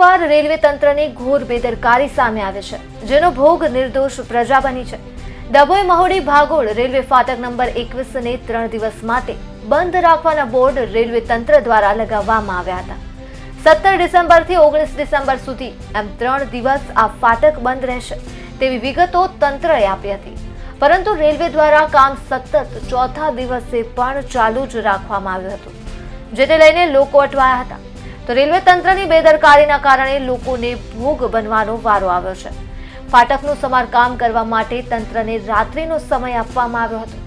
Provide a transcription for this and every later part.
એકવાર રેલવે તંત્રની ઘોર બેદરકારી સામે આવે છે, જેનો ભોગ નિર્દોષ પ્રજા બની છે। ડભોઈ મહુડી ભાગોળ રેલવે ફાટક નંબર 21 ને 3 દિવસ માટે બંધ રાખવાના બોર્ડ રેલવે તંત્ર દ્વારા લગાવવામાં આવ્યા હતા। 17 ડિસેમ્બરથી 19 ડિસેમ્બર સુધી એમ 3 દિવસ આ ફાટક બંધ રહેશે તેવી વિગતો તંત્રએ આપી હતી, પરંતુ રેલવે દ્વારા કામ સતત ચોથા દિવસે પણ ચાલુ જ રાખવામાં આવ્યું હતું, જેને લઈને લોકો અટવાયા હતા। તો રેલવે તંત્રની બેદરકારીના કારણે લોકોને ભોગ બનવાનો વારો આવ્યો છે। ફાટકનું સમારકામ કરવા માટે તંત્રને રાત્રિનો સમય આપવામાં આવ્યો હતો,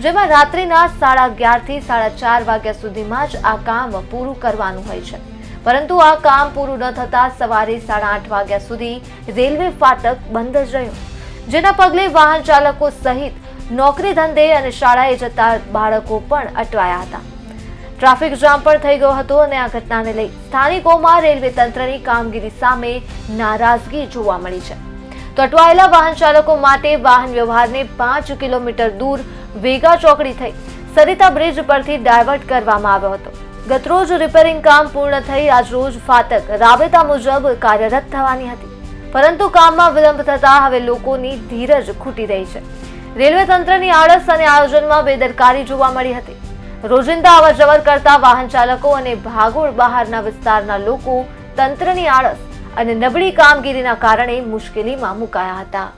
જેમાં રાત્રિના 11:30 થી 4:30 વાગ્યા સુધીમાં જ આ કામ પૂરું કરવાનું હોય છે, પરંતુ આ કામ પૂરું ન થતા સવારે 8:30 વાગ્યા સુધી રેલવે ફાટક બંધ જ રહ્યો, જેના પગલે વાહન ચાલકો સહિત નોકરી ધંધે અને શાળાએ જતા બાળકો પણ અટવાયા હતા। ટ્રાફિક જામ પણ થઈ ગયો હતો અને આ ઘટનાને લઈ સ્થાનિકોમાં રેલવે તંત્રની કામગીરી સામે નારાજગી જોવા મળી છે। તો અટવાયેલા વાહન ચાલકો માટે વાહન વ્યવહારને 5 કિલોમીટર દૂર વેગા ચોકડી થઈ સરિતા બ્રિજ પરથી ડાયવર્ટ કરવામાં આવ્યો હતો। ગતરોજ રિપેરિંગ કામ પૂર્ણ થઈ આજરોજ ફાટક રાબેતા મુજબ કાર્યરત થવાની હતી, પરંતુ કામમાં વિલંબ થતા હવે લોકોની ધીરજ ખૂટી રહી છે। રેલવે તંત્રની આળસ અને આયોજનમાં બેદરકારી જોવા મળી હતી। રોજિંદા અવર જવર કરતા વાહન ચાલકો અને ભાગોળ બહારના વિસ્તારના લોકો તંત્રની આળસ અને નબળી કામગીરીના કારણે મુશ્કેલીમાં મુકાયા હતા।